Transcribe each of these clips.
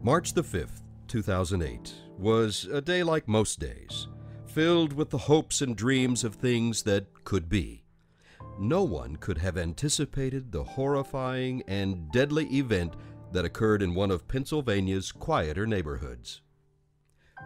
March the 5th, 2008, was a day like most days, filled with the hopes and dreams of things that could be. No one could have anticipated the horrifying and deadly event that occurred in one of Pennsylvania's quieter neighborhoods.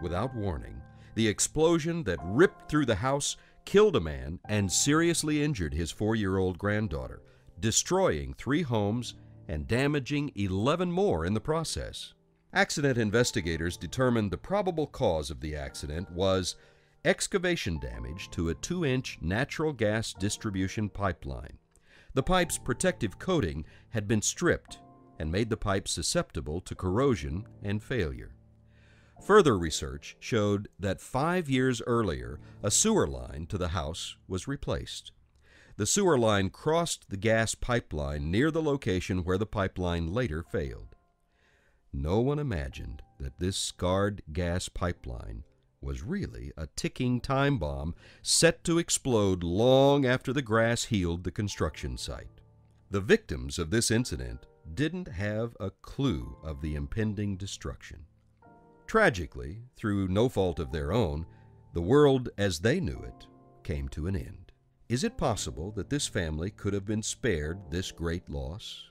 Without warning, the explosion that ripped through the house killed a man and seriously injured his 4-year-old granddaughter, destroying 3 homes and damaging 11 more in the process. Accident investigators determined the probable cause of the accident was excavation damage to a 2-inch natural gas distribution pipeline. The pipe's protective coating had been stripped and made the pipe susceptible to corrosion and failure. Further research showed that 5 years earlier, a sewer line to the house was replaced. The sewer line crossed the gas pipeline near the location where the pipeline later failed. No one imagined that this scarred gas pipeline was really a ticking time bomb set to explode long after the grass healed the construction site. The victims of this incident didn't have a clue of the impending destruction. Tragically, through no fault of their own, the world as they knew it came to an end. Is it possible that this family could have been spared this great loss?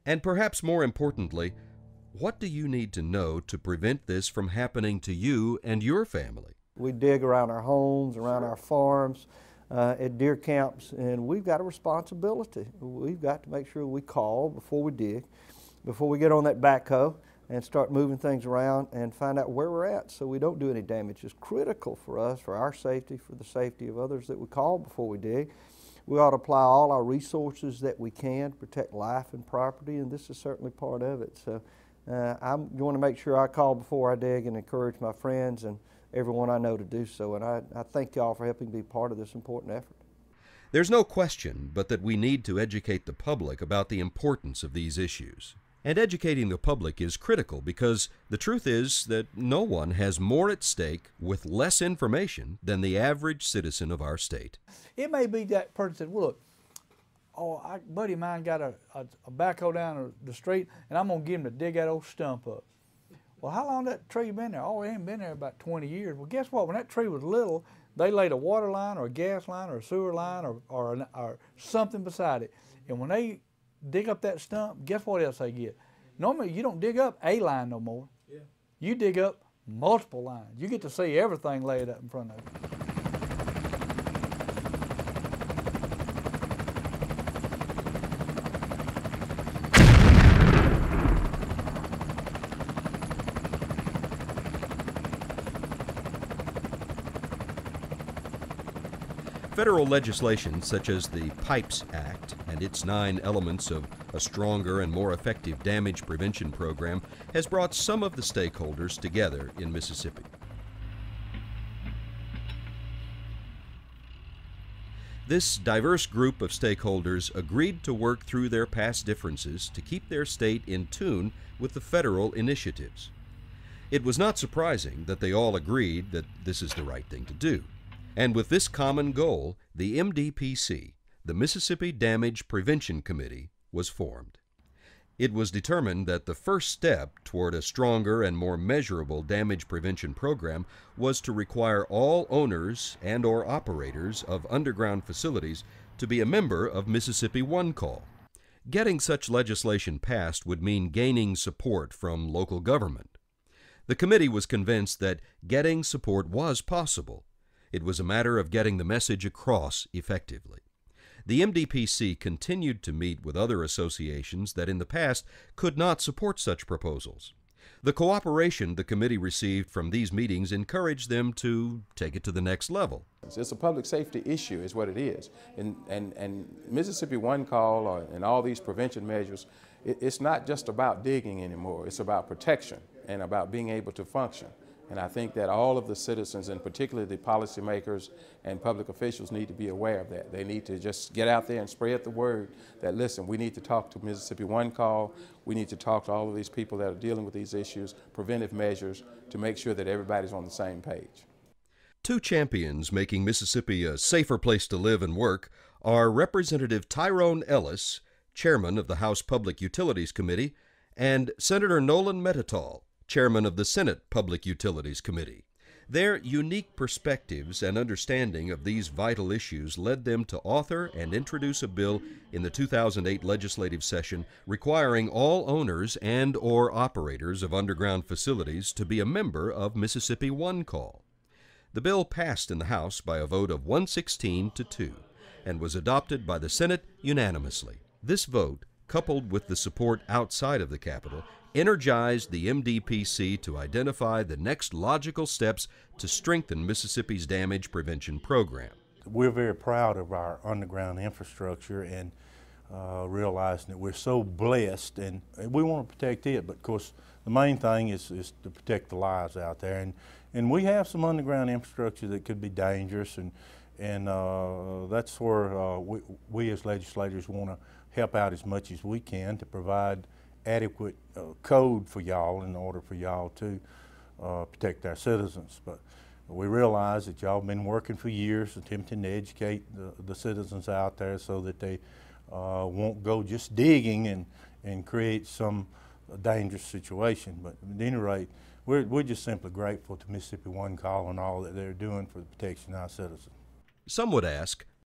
And perhaps more importantly, what do you need to know to prevent this from happening to you and your family? We dig around our homes, around our farms, at deer camps, and we've got a responsibility. We've got to make sure we call before we dig, before we get on that backhoe and start moving things around and find out where we're at so we don't do any damage. It's critical for us, for our safety, for the safety of others that we call before we dig. We ought to apply all our resources that we can to protect life and property, and this is certainly part of it. So I'm going to make sure I call before I dig and encourage my friends and everyone I know to do so. And I thank y'all for helping be part of this important effort. There's no question but that we need to educate the public about the importance of these issues. And educating the public is critical because the truth is that no one has more at stake with less information than the average citizen of our state. It may be that person said, well, look, a buddy of mine got a backhoe down the street, and I'm going to get him to dig that old stump up. Well, how long that tree been there? Oh, it ain't been there about 20 years. Well, guess what? When that tree was little, they laid a water line or a gas line or a sewer line or something beside it. And when they dig up that stump, guess what else they get? Normally, you don't dig up a line no more. Yeah. You dig up multiple lines. You get to see everything laid up in front of you. Federal legislation such as the PIPES Act and its 9 elements of a stronger and more effective damage prevention program has brought some of the stakeholders together in Mississippi. This diverse group of stakeholders agreed to work through their past differences to keep their state in tune with the federal initiatives. It was not surprising that they all agreed that this is the right thing to do. And with this common goal, the MDPC, the Mississippi Damage Prevention Committee, was formed. It was determined that the first step toward a stronger and more measurable damage prevention program was to require all owners and/or operators of underground facilities to be a member of Mississippi One Call. Getting such legislation passed would mean gaining support from local government. The committee was convinced that getting support was possible. It was a matter of getting the message across effectively. The MDPC continued to meet with other associations that in the past could not support such proposals. The cooperation the committee received from these meetings encouraged them to take it to the next level. It's a public safety issue is what it is. And Mississippi One Call and all these prevention measures, it's not just about digging anymore. It's about protection and about being able to function. And I think that all of the citizens, and particularly the policymakers and public officials, need to be aware of that. They need to just get out there and spread the word that, listen, we need to talk to Mississippi One Call. We need to talk to all of these people that are dealing with these issues, preventive measures, to make sure that everybody's on the same page. 2 champions making Mississippi a safer place to live and work are Representative Tyrone Ellis, chairman of the House Public Utilities Committee, and Senator Nolan Metatol, chairman of the Senate Public Utilities Committee. Their unique perspectives and understanding of these vital issues led them to author and introduce a bill in the 2008 legislative session requiring all owners and/or operators of underground facilities to be a member of Mississippi One Call. The bill passed in the House by a vote of 116 to 2 and was adopted by the Senate unanimously. This vote, coupled with the support outside of the Capitol, energized the MDPC to identify the next logical steps to strengthen Mississippi's damage prevention program. We're very proud of our underground infrastructure and realizing that we're so blessed, and we want to protect it, but of course the main thing is to protect the lives out there. And we have some underground infrastructure that could be dangerous, and that's where we as legislators want to help out as much as we can to provide adequate code for y'all in order for y'all to protect our citizens. But we realize that y'all have been working for years attempting to educate the citizens out there so that they won't go just digging and create some dangerous situation. But at any rate, we're just simply grateful to Mississippi One Call and all that they're doing for the protection of our citizens. Some would ask,